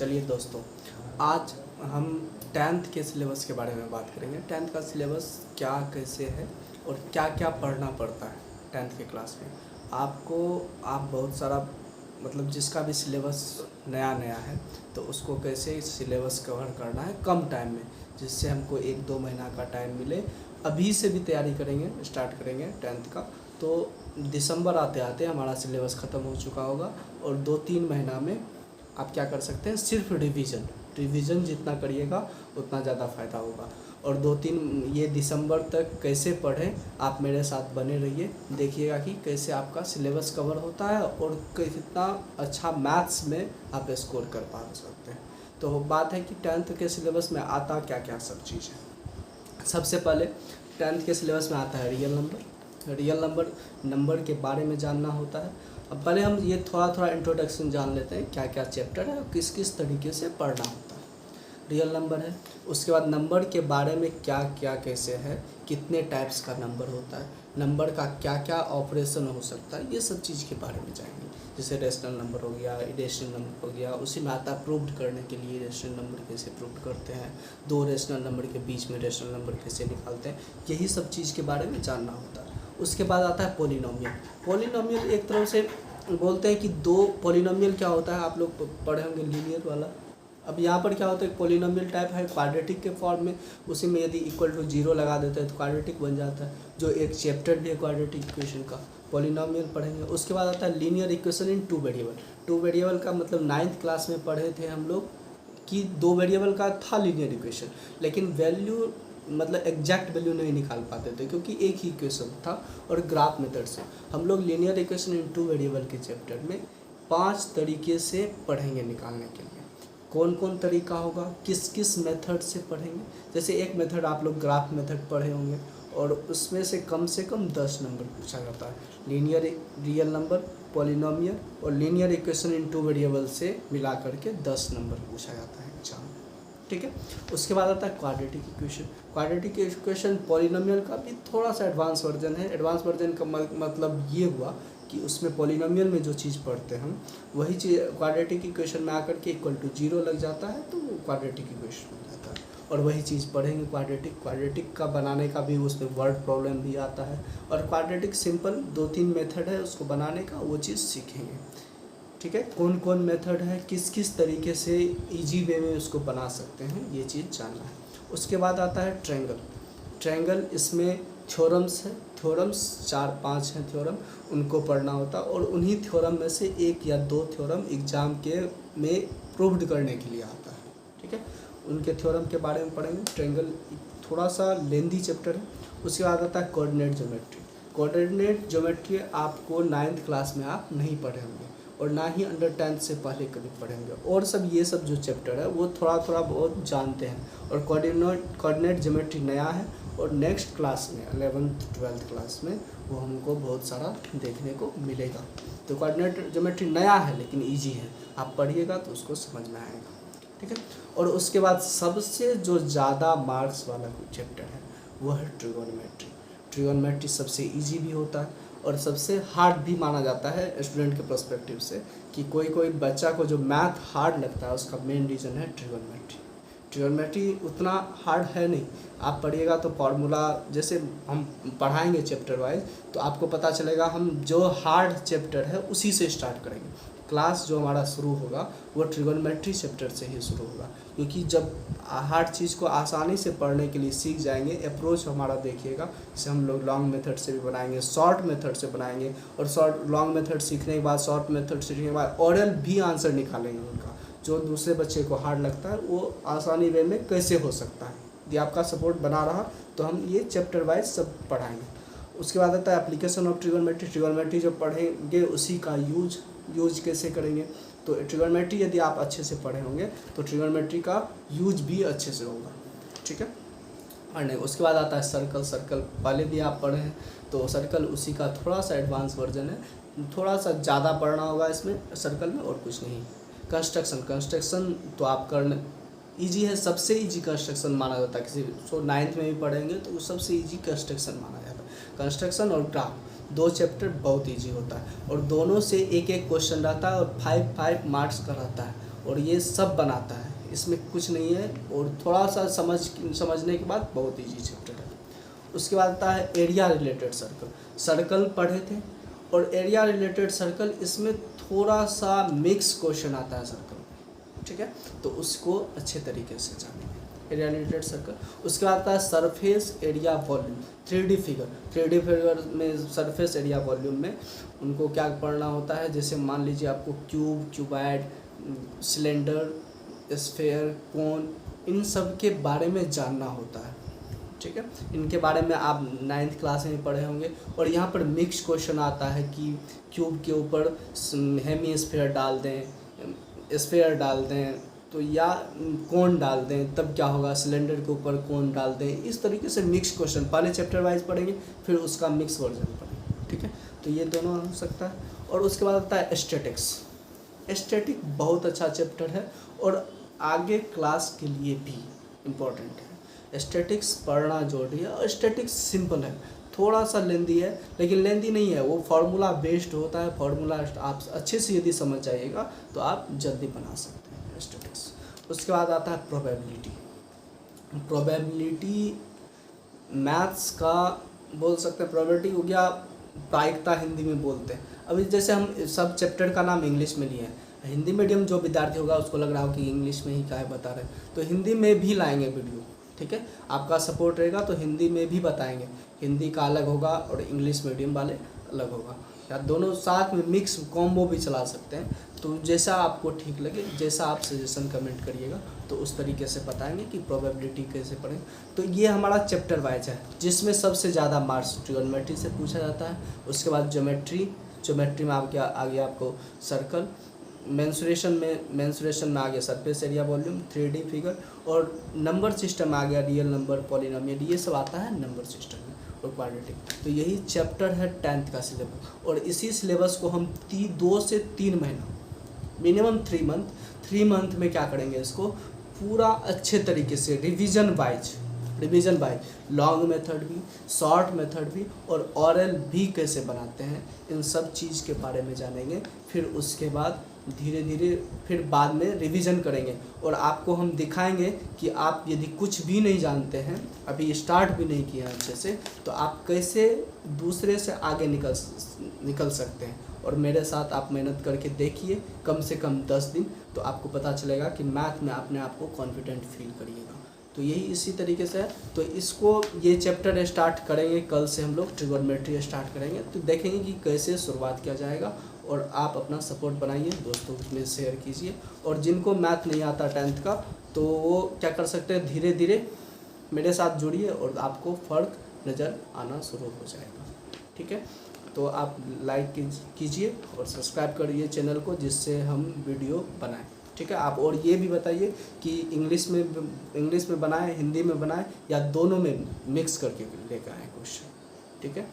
चलिए दोस्तों, आज हम टेंथ के सिलेबस के बारे में बात करेंगे। टेंथ का सिलेबस क्या कैसे है और क्या क्या पढ़ना पड़ता है टेंथ के क्लास में। आप बहुत सारा मतलब जिसका भी सिलेबस नया नया है तो उसको कैसे सिलेबस कवर करना है कम टाइम में, जिससे हमको 1-2 महीना का टाइम मिले। अभी से भी तैयारी करेंगे, स्टार्ट करेंगे टेंथ का, तो दिसंबर आते आते हमारा सिलेबस ख़त्म हो चुका होगा और 2-3 महीना में आप क्या कर सकते हैं, सिर्फ रिवीजन जितना करिएगा उतना ज़्यादा फ़ायदा होगा। और 2-3 ये दिसंबर तक कैसे पढ़ें, आप मेरे साथ बने रहिए, देखिएगा कि कैसे आपका सिलेबस कवर होता है और कितना अच्छा मैथ्स में आप स्कोर कर पा सकते हैं। तो बात है कि टेंथ के सिलेबस में आता क्या क्या सब चीज़ है। सबसे पहले टेंथ के सिलेबस में आता है रियल नंबर के बारे में जानना होता है। अब पहले हम ये थोड़ा इंट्रोडक्शन जान लेते हैं, क्या क्या चैप्टर है और किस किस तरीके से पढ़ना होता है। रियल नंबर है, उसके बाद नंबर के बारे में क्या क्या कैसे है, कितने टाइप्स का नंबर होता है, नंबर का क्या क्या ऑपरेशन हो सकता है, ये सब चीज़ के बारे में जाएंगे। जैसे रेशनल नंबर हो गया, इरेशनल नंबर हो गया, उसी में आता है प्रूव्ड करने के लिए रेशनल नंबर कैसे प्रूव्ड करते हैं, 2 रेशनल नंबर के बीच में रेशनल नंबर कैसे निकालते हैं, यही सब चीज़ के बारे में जानना होता है। उसके बाद आता है पॉलिनोमियल एक तरह से बोलते हैं कि 2 पॉलिनोमियल क्या होता है, आप लोग पढ़े होंगे लीनियर वाला। अब यहाँ पर क्या होता है, पॉलिनोमियल टाइप है क्वाड्रेटिक के फॉर्म में, उसी में यदि इक्वल टू 0 लगा देते हैं तो क्वाड्रेटिक बन जाता है, जो एक चैप्टर भी है क्वाड्रेटिक इक्वेशन का, पॉलिनोमियल पढ़ेंगे। उसके बाद आता है linear equation in 2 variable. 2 variable का मतलब 9th क्लास में पढ़े थे हम लोग कि 2 वेरिएबल का था लीनियर इक्वेशन, लेकिन वैल्यू मतलब एग्जैक्ट वैल्यू नहीं निकाल पाते थे क्योंकि एक ही इक्वेशन था। और ग्राफ मेथड से हम लोग लीनियर इक्वेशन इन 2 वेरिएबल के चैप्टर में 5 तरीके से पढ़ेंगे निकालने के लिए। कौन कौन तरीका होगा, किस किस मेथड से पढ़ेंगे। जैसे एक मेथड आप लोग ग्राफ मेथड पढ़े होंगे और उसमें से कम 10 नंबर पूछा जाता है। लीनियर रियल नंबर, पॉलिनोमियल और लीनियर इक्वेशन इन 2 वेरिएबल से मिला करके 10 नंबर पूछा जाता है एग्जाम, ठीक है। उसके बाद आता है क्वाड्रेटिक इक्वेशन पॉलिनोमियल का भी थोड़ा सा एडवांस वर्जन है। एडवांस वर्जन का मतलब ये हुआ कि उसमें पॉलिनोमियल में जो चीज़ पढ़ते हैं वही चीज़ क्वाड्रेटिक इक्वेशन में आकर के इक्वल टू 0 लग जाता है तो क्वाड्रेटिक इक्वेशन हो जाता है और वही चीज़ पढ़ेंगे। क्वाड्रेटिक का बनाने का भी उसमें वर्ड प्रॉब्लम भी आता है और क्वाड्रेटिक सिंपल 2-3 मेथड है उसको बनाने का, वो चीज़ सीखेंगे, ठीक है। कौन कौन मेथड है, किस किस तरीके से इजी वे में उसको बना सकते हैं, ये चीज़ जानना है। उसके बाद आता है ट्रायंगल, इसमें थ्योरम्स है, थ्योरम्स 4-5 हैं थ्योरम, उनको पढ़ना होता है और उन्हीं थ्योरम में से 1 या 2 थ्योरम एग्ज़ाम के में प्रूव्ड करने के लिए आता है, ठीक है। उनके थ्योरम के बारे में पढ़ेंगे। ट्रायंगल थोड़ा सा लेंदी चैप्टर है। उसके बाद आता है कोऑर्डिनेट ज्योमेट्री आपको 9th क्लास में आप नहीं पढ़े होंगे और ना ही अंडर 10th से पहले कभी पढ़ेंगे, और ये सब जो चैप्टर है वो थोड़ा बहुत जानते हैं। और कोऑर्डिनेट ज्योमेट्री नया है और नेक्स्ट क्लास में 11th 12th क्लास में वो हमको बहुत सारा देखने को मिलेगा। तो कोऑर्डिनेट ज्योमेट्री नया है लेकिन ईजी है, आप पढ़िएगा तो उसको समझ में आएगा, ठीक है। और उसके बाद सबसे जो ज़्यादा मार्क्स वाला चैप्टर है वो है ट्रिगोनोमेट्री सबसे ईजी भी होता है और सबसे हार्ड भी माना जाता है स्टूडेंट के पर्सपेक्टिव से, कि कोई बच्चा को जो मैथ हार्ड लगता है उसका मेन रीज़न है ट्रिगोनोमेट्री उतना हार्ड है नहीं। आप पढ़िएगा तो फार्मूला जैसे हम पढ़ाएंगे चैप्टर वाइज तो आपको पता चलेगा, हम जो हार्ड चैप्टर है उसी से स्टार्ट करेंगे। क्लास जो हमारा शुरू होगा वो ट्रिगोनोमेट्री चैप्टर से ही शुरू होगा, क्योंकि जब हार्ड चीज़ को आसानी से पढ़ने के लिए सीख जाएंगे, अप्रोच हमारा देखिएगा, जैसे हम लोग लॉन्ग मेथड से भी बनाएंगे, शॉर्ट मेथड से बनाएंगे और लॉन्ग मेथड सीखने के बाद, शॉर्ट मेथड सीखने के बाद ओरल भी आंसर निकालेंगे उनका, जो दूसरे बच्चे को हार्ड लगता है वो आसानी वे में कैसे हो सकता है। यदि आपका सपोर्ट बना रहा तो हम ये चैप्टर वाइज सब पढ़ाएंगे। उसके बाद आता है एप्लीकेशन ऑफ ट्रिगोनोमेट्री जो पढ़ेंगे उसी का यूज कैसे करेंगे। तो ट्रिगोनोमेट्री यदि आप अच्छे से पढ़े होंगे तो ट्रिगोनोमेट्री का यूज भी अच्छे से होगा, ठीक है। और नहीं, उसके बाद आता है सर्कल पहले भी आप पढ़े हैं तो सर्कल उसी का थोड़ा सा एडवांस वर्जन है, थोड़ा सा ज़्यादा पढ़ना होगा इसमें सर्कल में और कुछ नहीं। कंस्ट्रक्शन तो आप करने ईजी है, सबसे ईजी कंस्ट्रक्शन माना जाता है, किसी 9th में भी पढ़ेंगे तो सबसे ईजी कंस्ट्रक्शन माना जाता है। कंस्ट्रक्शन और ग्राफ 2 चैप्टर बहुत ईजी होता है और दोनों से एक क्वेश्चन रहता है और 5 मार्क्स का रहता है और ये सब बनाता है, इसमें कुछ नहीं है। और थोड़ा सा समझने के बाद बहुत ईजी चैप्टर है। उसके बाद आता है एरिया रिलेटेड सर्कल। सर्कल पढ़े थे और एरिया रिलेटेड सर्कल, इसमें थोड़ा सा मिक्स क्वेश्चन आता है सर्कल, ठीक है, तो उसको अच्छे तरीके से जानेंगे एरिया रिलेटेड सर्कल। उसके बाद आता है surface area volume, 3D figure. 3D figure में सरफेस एरिया वॉल्यूम में उनको क्या पढ़ना होता है, जैसे मान लीजिए आपको क्यूब, क्यूबाइड, सिलेंडर, स्फेयर, कोन, इन सब के बारे में जानना होता है, ठीक है। इनके बारे में आप 9th क्लास में पढ़े होंगे। और यहाँ पर मिक्स क्वेश्चन आता है कि क्यूब के ऊपर हेमी स्फेयर डाल दें, स्फेयर डाल दें तो, या कोन डाल दें तब क्या होगा, सिलेंडर के ऊपर कोन डाल दें। इस तरीके से मिक्स क्वेश्चन पहले चैप्टर वाइज पढ़ेंगे, फिर उसका मिक्स वर्जन पढ़ेंगे, ठीक है। तो ये दोनों हो सकता है। और उसके बाद आता है स्टैटिक्स। स्टैटिक बहुत अच्छा चैप्टर है और आगे क्लास के लिए भी इम्पोर्टेंट है। स्टैटिक्स पढ़ना जरूरी है। और स्टैटिक्स सिंपल है, थोड़ा सा लेंदी है लेकिन लेंदी नहीं है, वो फार्मूला बेस्ड होता है। फार्मूला आप अच्छे से यदि समझ जाइएगा तो आप जल्दी बना सकते हैं स्टैटिक्स। उसके बाद आता है प्रोबेबिलिटी। प्रोबेबिलिटी मैथ्स का बोल सकते हैं, प्रोबेबिलिटी हो गया प्रायिकता, हिंदी में बोलते हैं। अभी जैसे हम सब चैप्टर का नाम इंग्लिश में लिए हैं, हिंदी मीडियम जो विद्यार्थी होगा उसको लग रहा हो कि इंग्लिश में ही क्या है बता रहे हैं, तो हिंदी में भी लाएंगे वीडियो, ठीक है। आपका सपोर्ट रहेगा तो हिंदी में भी बताएंगे। हिंदी का अलग होगा और इंग्लिश मीडियम वाले अलग होगा, या दोनों साथ में मिक्स कॉम्बो भी चला सकते हैं। तो जैसा आपको ठीक लगे, जैसा आप सजेशन कमेंट करिएगा तो उस तरीके से बताएंगे कि प्रोबेबिलिटी कैसे पढ़ें। तो ये हमारा चैप्टर वाइज है जिसमें सबसे ज़्यादा मार्क्स ट्रिगोनोमेट्री से पूछा जाता है। उसके बाद ज्योमेट्री में आ गया आपको सर्कल, मेंसुरेशन में आ गया surface area volume, 3D figure, और नंबर सिस्टम आ गया रियल नंबर, पॉलिनोमियल, ये सब आता है नंबर सिस्टम में, और क्वाड्रेटिक। तो यही चैप्टर है 10th का सिलेबस। और इसी सिलेबस को हम 2 से 3 महीना, मिनिमम 3 मंथ में क्या करेंगे, इसको पूरा अच्छे तरीके से रिवीजन वाइज लॉन्ग मेथड भी, शॉर्ट मेथड भी, और ऑरल भी कैसे बनाते हैं, इन सब चीज़ के बारे में जानेंगे। फिर उसके बाद धीरे धीरे फिर बाद में रिवीजन करेंगे और आपको हम दिखाएंगे कि आप यदि कुछ भी नहीं जानते हैं, अभी स्टार्ट भी नहीं किया अच्छे से, तो आप कैसे दूसरे से आगे निकल सकते हैं। और मेरे साथ आप मेहनत करके देखिए कम से कम 10 दिन, तो आपको पता चलेगा कि मैथ में अपने आप को कॉन्फिडेंट फील करिएगा। तो यही इसी तरीके से है। तो इसको ये चैप्टर स्टार्ट करेंगे, कल से हम लोग ट्रिगोनोमेट्री स्टार्ट करेंगे, तो देखेंगे कि कैसे शुरुआत किया जाएगा। और आप अपना सपोर्ट बनाइए, दोस्तों में शेयर कीजिए। और जिनको मैथ नहीं आता 10th का, तो वो क्या कर सकते हैं, धीरे धीरे मेरे साथ जुड़िए और आपको फ़र्क नज़र आना शुरू हो जाएगा, ठीक है। तो आप लाइक कीजिए और सब्सक्राइब करिए चैनल को, जिससे हम वीडियो बनाएं, ठीक है। आप और ये भी बताइए कि इंग्लिश में बनाएं, हिंदी में बनाएं, या दोनों में मिक्स करके लेकर आएँ क्वेश्चन, ठीक है।